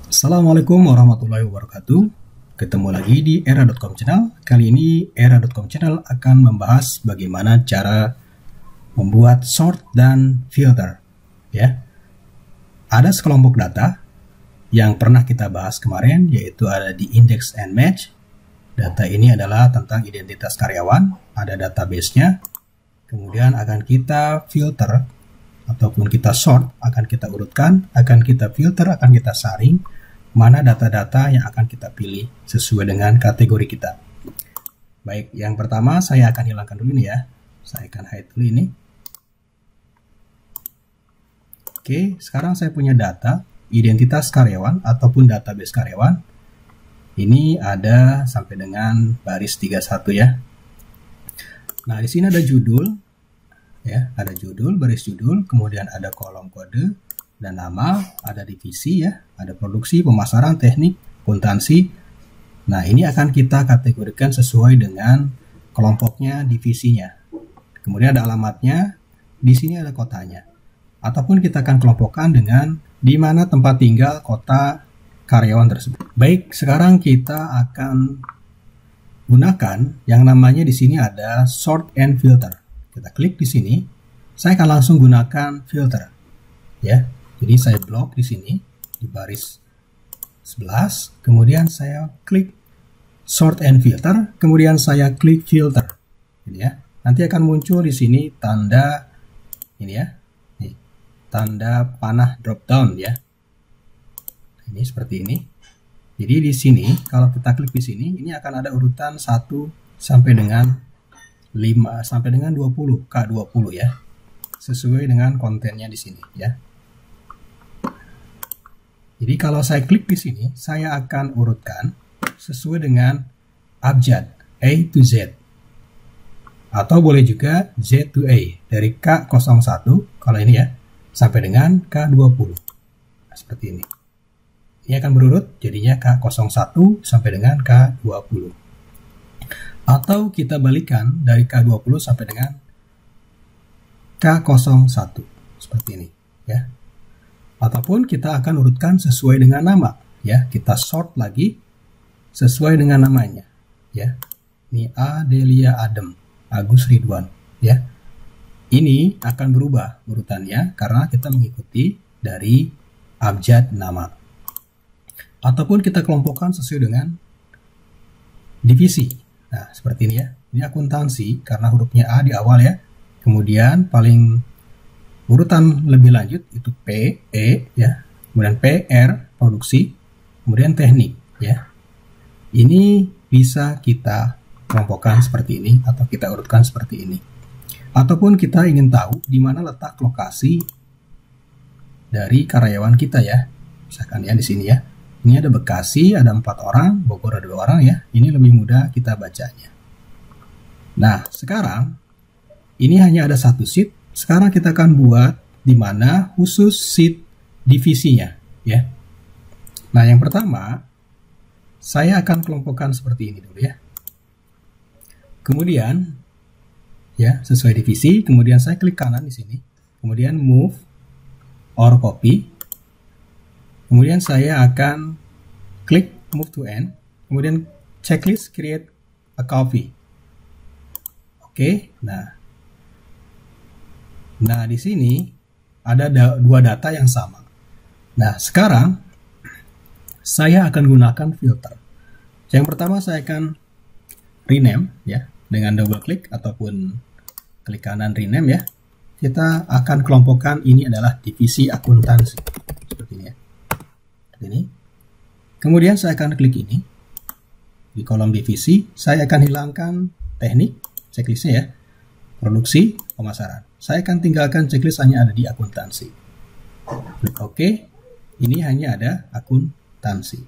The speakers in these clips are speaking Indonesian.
Assalamualaikum warahmatullahi wabarakatuh. Ketemu lagi di era.com channel. Kali ini era.com channel akan membahas bagaimana cara membuat sort dan filter. Ya, ada sekelompok data yang pernah kita bahas kemarin, yaitu ada di index and match. Data ini adalah tentang identitas karyawan, ada database-nya. Kemudian akan kita filter ataupun kita sort, akan kita urutkan, akan kita filter, akan kita saring mana data-data yang akan kita pilih sesuai dengan kategori kita. Baik, yang pertama saya akan hilangkan dulu ini ya. Saya akan hide dulu ini. Oke, sekarang saya punya data identitas karyawan ataupun database karyawan. Ini ada sampai dengan baris 31 ya. Nah, di sini ada judul ya, ada judul, baris judul, kemudian ada kolom kode dan nama, ada divisi ya, ada produksi, pemasaran, teknik, akuntansi. Nah, ini akan kita kategorikan sesuai dengan kelompoknya, divisinya. Kemudian ada alamatnya, di sini ada kotanya. Ataupun kita akan kelompokkan dengan di mana tempat tinggal kota karyawan tersebut. Baik, sekarang kita akan gunakan yang namanya di sini ada sort and filter. Kita klik di sini, saya akan langsung gunakan filter. Ya. Jadi saya blok di sini di baris 11, kemudian saya klik sort and filter, kemudian saya klik filter. Ini ya. Nanti akan muncul di sini tanda ini ya. Nih, tanda panah drop down ya. Ini seperti ini. Jadi di sini kalau kita klik di sini, ini akan ada urutan 1 sampai dengan 5 sampai dengan 20, K20 ya. Sesuai dengan kontennya di sini ya. Jadi kalau saya klik di sini, saya akan urutkan sesuai dengan abjad A to Z. Atau boleh juga Z to A, dari K01, kalau ini ya, sampai dengan K20. Nah, seperti ini. Ini akan berurut, jadinya K01 sampai dengan K20. Atau kita balikan dari K20 sampai dengan K01. Seperti ini ya. Ataupun kita akan urutkan sesuai dengan nama ya, kita sort lagi sesuai dengan namanya ya. Ini Adelia Adem Agus Ridwan ya. Ini akan berubah urutannya karena kita mengikuti dari abjad nama. Ataupun kita kelompokkan sesuai dengan divisi. Nah, seperti ini ya. Ini akuntansi karena hurufnya A di awal ya. Kemudian paling urutan lebih lanjut itu P, E ya, kemudian PR, produksi, kemudian teknik ya. Ini bisa kita kelompokkan seperti ini atau kita urutkan seperti ini. Ataupun kita ingin tahu di mana letak lokasi dari karyawan kita ya. Misalkan ya di sini ya. Ini ada Bekasi, ada 4 orang, Bogor ada 2 orang ya. Ini lebih mudah kita bacanya. Nah, sekarang ini hanya ada satu sheet. Sekarang kita akan buat di mana khusus sheet divisinya ya. Nah, yang pertama saya akan kelompokkan seperti ini dulu ya. Kemudian ya, sesuai divisi, kemudian saya klik kanan di sini. Kemudian move or copy. Kemudian saya akan klik move to end. Kemudian checklist create a copy. Oke, Nah, di sini ada dua data yang sama. Nah, sekarang saya akan gunakan filter. Yang pertama saya akan rename ya, dengan double klik ataupun klik kanan rename ya. Kita akan kelompokkan ini adalah divisi akuntansi. Seperti ini ya. Seperti ini. Kemudian saya akan klik ini. Di kolom divisi, saya akan hilangkan teknik, checklistnya ya. Produksi, pemasaran. Saya akan tinggalkan checklist hanya ada di akuntansi. Klik OK. Ini hanya ada akuntansi.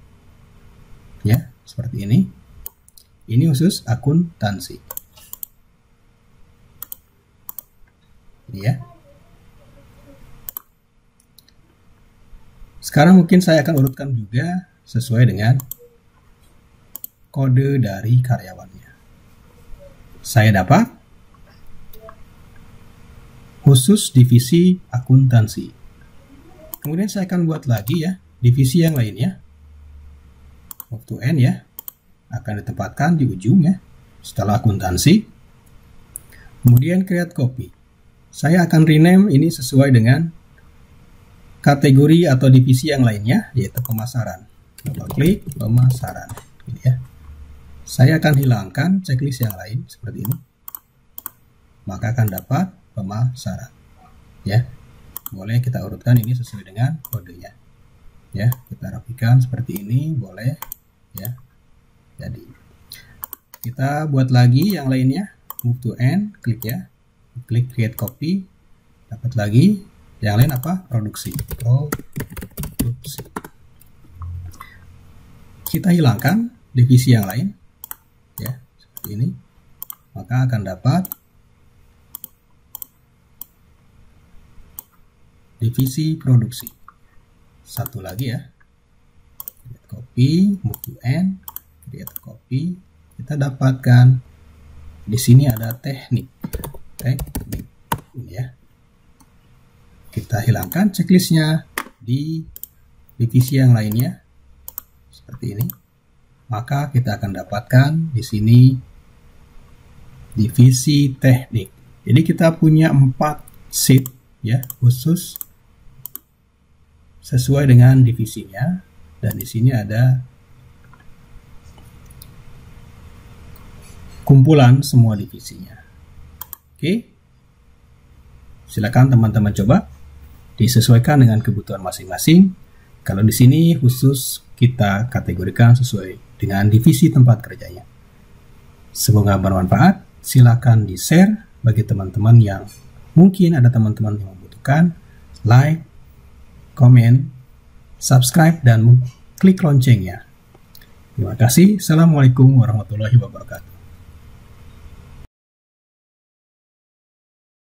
Ya, seperti ini. Ini khusus akuntansi. Ini ya. Sekarang mungkin saya akan urutkan juga sesuai dengan kode dari karyawannya. Saya dapat khusus divisi akuntansi. Kemudian saya akan buat lagi ya, divisi yang lainnya. move to end ya, akan ditempatkan di ujung ya, setelah akuntansi. Kemudian create copy. Saya akan rename ini sesuai dengan kategori atau divisi yang lainnya, yaitu pemasaran. Double klik pemasaran, ini ya. Saya akan hilangkan checklist yang lain seperti ini, maka akan dapat pemasaran. Ya, boleh kita urutkan ini sesuai dengan kodenya. Ya, kita rapikan seperti ini, boleh ya. Jadi kita buat lagi yang lainnya, move to end, klik ya, klik create copy, dapat lagi. Yang lain apa? Produksi. Kita hilangkan divisi yang lain ya, seperti ini, maka akan dapat divisi produksi. Satu lagi ya, create copy, move to end, create copy. Kita dapatkan di sini ada teknik ini ya. Kita hilangkan checklistnya di divisi yang lainnya seperti ini, maka kita akan dapatkan di sini divisi teknik. Jadi kita punya 4 sheet ya, khusus sesuai dengan divisinya, dan di sini ada kumpulan semua divisinya. Oke, silakan teman-teman coba disesuaikan dengan kebutuhan masing-masing. Kalau di sini khusus kita kategorikan sesuai dengan divisi tempat kerjanya. Semoga bermanfaat. Silakan di-share bagi teman-teman yang mungkin ada teman-teman yang membutuhkan. Like, komen, subscribe, dan klik loncengnya. Terima kasih. Assalamualaikum warahmatullahi wabarakatuh.